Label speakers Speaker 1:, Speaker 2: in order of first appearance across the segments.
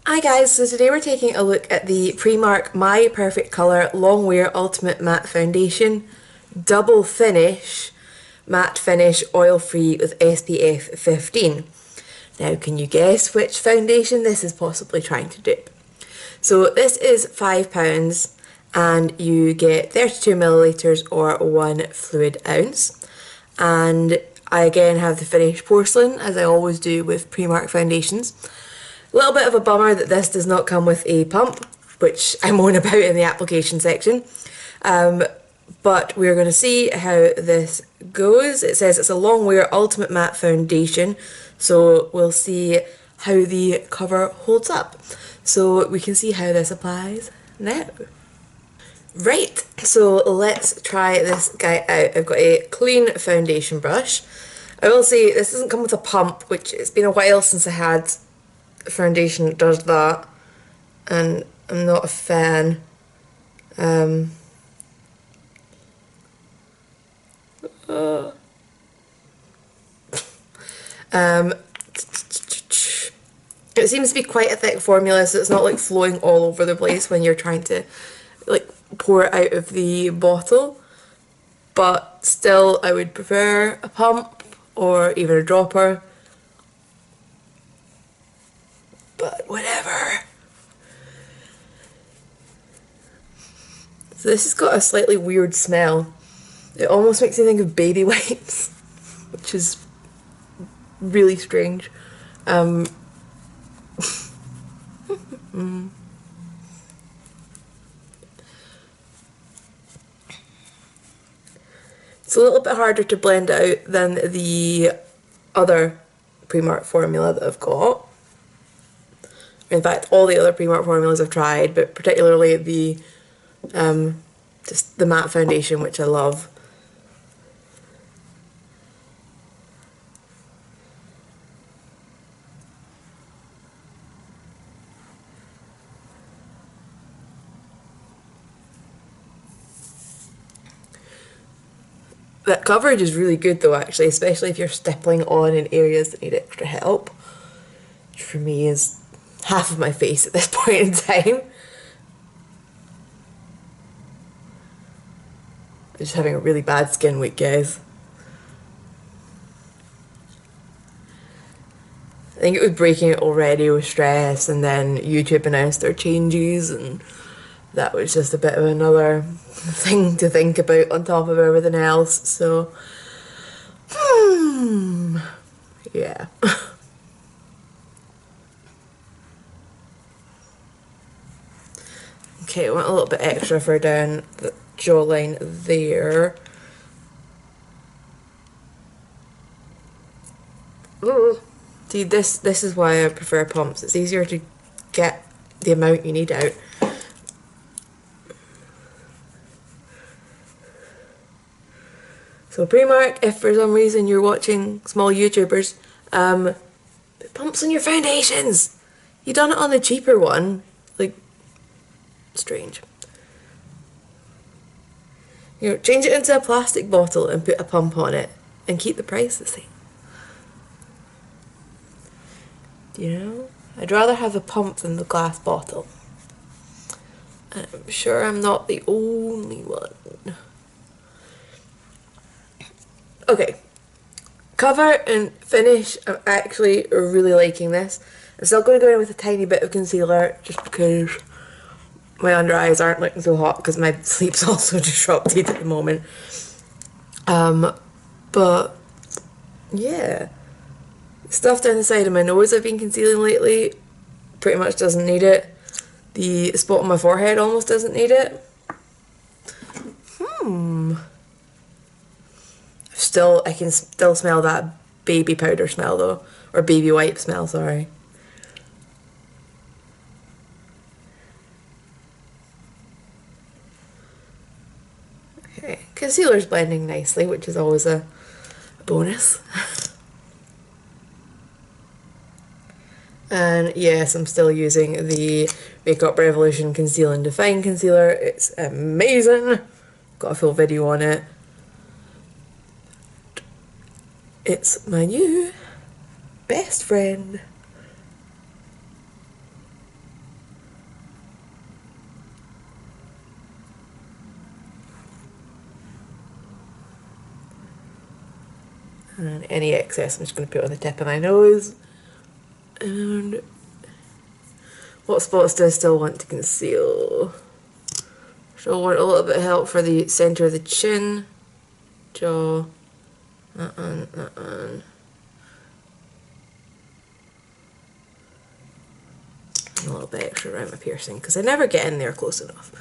Speaker 1: Hi guys, so today we're taking a look at the Primark My Perfect Colour Longwear Ultimate Matte Foundation Double Finish Matte Finish Oil Free with SPF 15. Now can you guess which foundation this is possibly trying to dupe? So this is £5 and you get 32 millilitres or 1 fluid ounce. And I again have the finished porcelain, as I always do with Primark foundations. A little bit of a bummer that this does not come with a pump, which I moan about in the application section. But we're going to see how this goes. It says it's a Longwear Ultimate Matte Foundation, so we'll see how the cover holds up. So we can see how this applies now. Right, so let's try this guy out. I've got a clean foundation brush. I will say this doesn't come with a pump, which it's been a while since I had a foundation that does that, and I'm not a fan. It seems to be quite a thick formula, so it's not like flowing all over the place when you're trying to like pour it out of the bottle, but still I would prefer a pump or even a dropper, but whatever. So this has got a slightly weird smell. It almost makes me think of baby wipes, which is really strange. It's a little bit harder to blend out than the other Primark formula that I've got. In fact, all the other Primark formulas I've tried, but particularly the just the matte foundation, which I love. That coverage is really good though, actually, especially if you're stippling on in areas that need extra help, which for me is half of my face at this point in time. I'm just having a really bad skin week, guys. I think it was breaking it already with stress, and then YouTube announced their changes, and that was just a bit of another thing to think about on top of everything else, so yeah. Okay, I went a little bit extra for down the jawline there. Ooh. See, this is why I prefer pumps. It's easier to get the amount you need out. So Primark, if for some reason you're watching small YouTubers, put pumps on your foundations. You done it on the cheaper one, like, strange. You know, change it into a plastic bottle and put a pump on it, and keep the price the same. You know, I'd rather have a pump than the glass bottle. And I'm sure I'm not the only one. Okay, cover and finish. I'm actually really liking this. I'm still going to go in with a tiny bit of concealer just because my under eyes aren't looking so hot because my sleep's also disrupted at the moment. But yeah, stuff down the side of my nose I've been concealing lately pretty much doesn't need it. The spot on my forehead almost doesn't need it. I can still smell that baby powder smell though, or baby wipe smell, sorry. Okay, concealer's blending nicely, which is always a bonus. And yes, I'm still using the Makeup Revolution Conceal and Define Concealer. It's amazing. Got a full video on it. It's my new best friend. And any excess I'm just going to put on the tip of my nose. And what spots do I still want to conceal? So I want a little bit of help for the centre of the chin, jaw, that one, that one. And a little bit extra around my piercing because I never get in there close enough.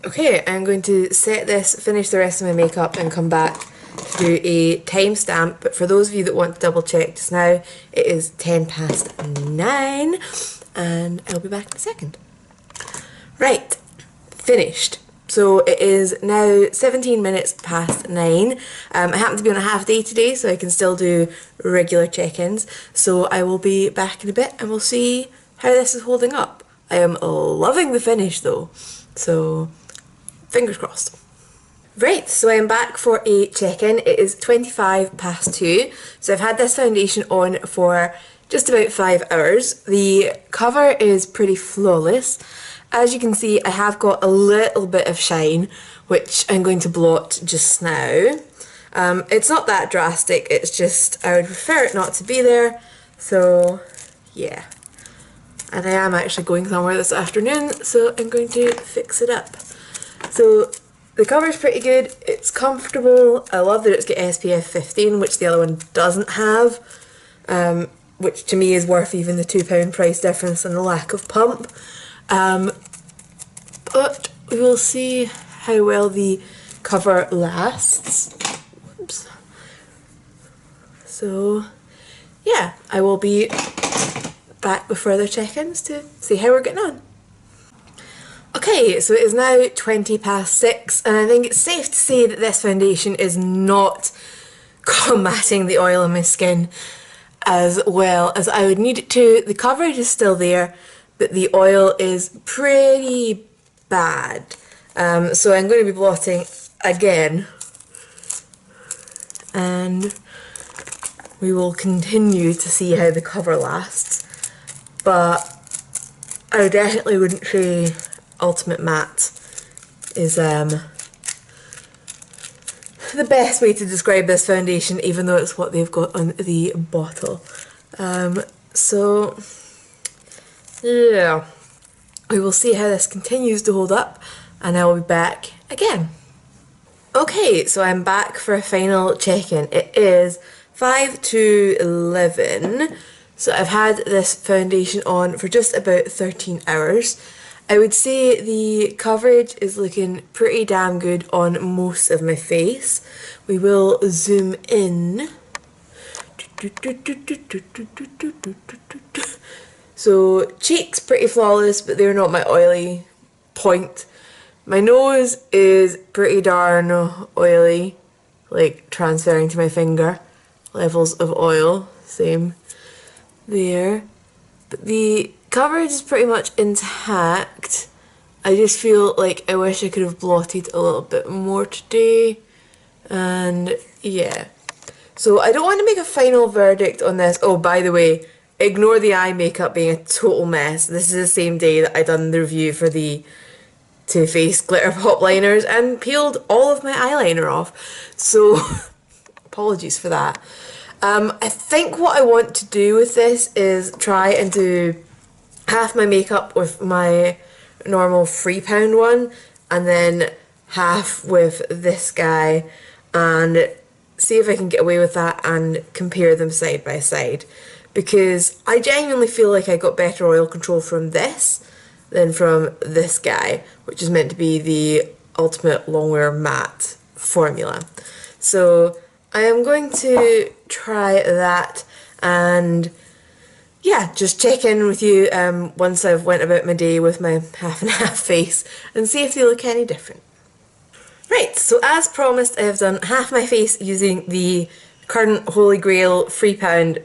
Speaker 1: Okay, I'm going to set this, finish the rest of my makeup and come back to do a timestamp. But for those of you that want to double check just now, it is 9:10 and I'll be back in a second. Right, finished. So it is now 17 minutes past 9. I happen to be on a half day today, so I can still do regular check-ins. So I will be back in a bit and we'll see how this is holding up. I am loving the finish though, so fingers crossed. Right, so I am back for a check-in. It is 25 past 2. So I've had this foundation on for just about 5 hours. The cover is pretty flawless. As you can see, I have got a little bit of shine, which I'm going to blot just now. It's not that drastic, it's just I would prefer it not to be there. So yeah. And I am actually going somewhere this afternoon, so I'm going to fix it up. So the cover's pretty good, it's comfortable. I love that it's got SPF 15, which the other one doesn't have, which to me is worth even the £2 price difference and the lack of pump. But we will see how well the cover lasts. Whoops. So yeah, I will be back with further check-ins to see how we're getting on. Okay, so it is now 20 past 6 and I think it's safe to say that this foundation is not combating the oil on my skin as well as I would need it to. The coverage is still there, but the oil is pretty bad. So I'm going to be blotting again and we will continue to see how the cover lasts. But I definitely wouldn't say Ultimate Matte is the best way to describe this foundation, even though it's what they've got on the bottle. So yeah, we will see how this continues to hold up and I will be back again. Okay, so I'm back for a final check-in. It is 5 to 11. So I've had this foundation on for just about 13 hours. I would say the coverage is looking pretty damn good on most of my face. We will zoom in. So cheeks pretty flawless, but they're not my oily point. My nose is pretty darn oily, like transferring to my finger. Levels of oil, same there. But the coverage is pretty much intact. I just feel like I wish I could have blotted a little bit more today. And yeah. So I don't want to make a final verdict on this. Oh, by the way, ignore the eye makeup being a total mess. This is the same day that I done the review for the Too Faced glitter pop liners and peeled all of my eyeliner off. So apologies for that. I think what I want to do with this is try and do half my makeup with my normal £3 one and then half with this guy and see if I can get away with that and compare them side by side, because I genuinely feel like I got better oil control from this than from this guy, which is meant to be the Ultimate Longwear Matte formula. So I am going to try that and yeah, just check in with you once I've went about my day with my half and half face and see if they look any different. Right, so as promised, I have done half my face using the current Holy Grail £3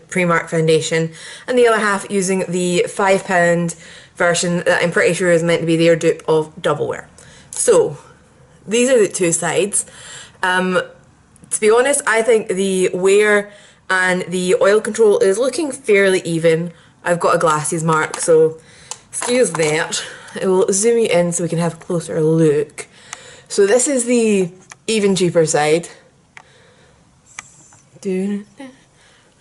Speaker 1: Primark foundation, and the other half using the £5 version that I'm pretty sure is meant to be their dupe of Doublewear. So these are the two sides. To be honest, I think the wear and the oil control is looking fairly even. I've got a glasses mark, so excuse that. I will zoom you in so we can have a closer look. So this is the even cheaper side. And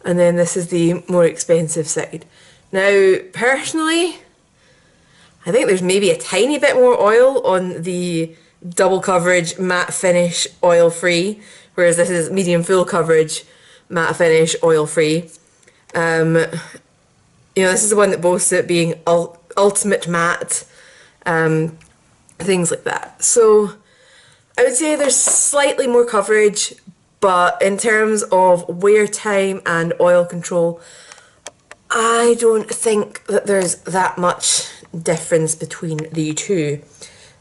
Speaker 1: then this is the more expensive side. Now, personally, I think there's maybe a tiny bit more oil on the double coverage matte finish oil free, whereas this is medium full coverage matte finish oil free. You know, this is the one that boasts it being ultimate matte, things like that. So I would say there's slightly more coverage, but in terms of wear time and oil control, I don't think that there's that much difference between the two.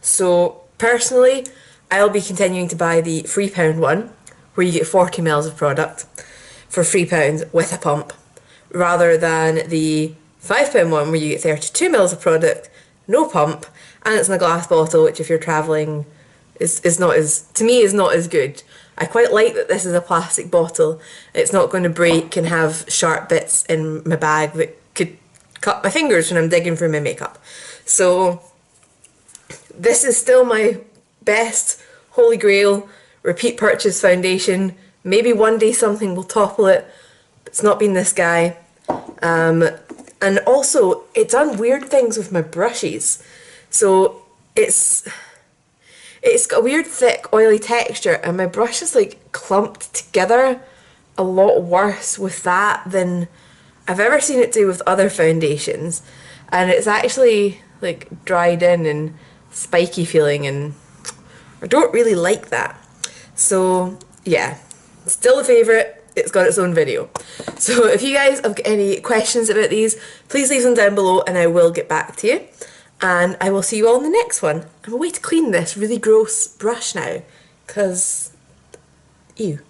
Speaker 1: So personally, I'll be continuing to buy the £3 one, where you get 40 ml of product for £3 with a pump, rather than the £5 one where you get 32 ml of product, no pump, and it's in a glass bottle, which if you're travelling is not as, to me, is not as good. I quite like that this is a plastic bottle. It's not going to break and have sharp bits in my bag that could cut my fingers when I'm digging through my makeup. So this is still my best Holy Grail repeat purchase foundation. Maybe one day something will topple it, but it's not been this guy. And also, it's done weird things with my brushes. So it's got a weird thick oily texture, and my brush is like clumped together a lot worse with that than I've ever seen it do with other foundations. And it's actually like dried in and spiky feeling, and I don't really like that. So yeah, still a favourite. It's got its own video. So if you guys have got any questions about these, please leave them down below and I will get back to you. And I will see you all in the next one. I'm away to clean this really gross brush now, because ew.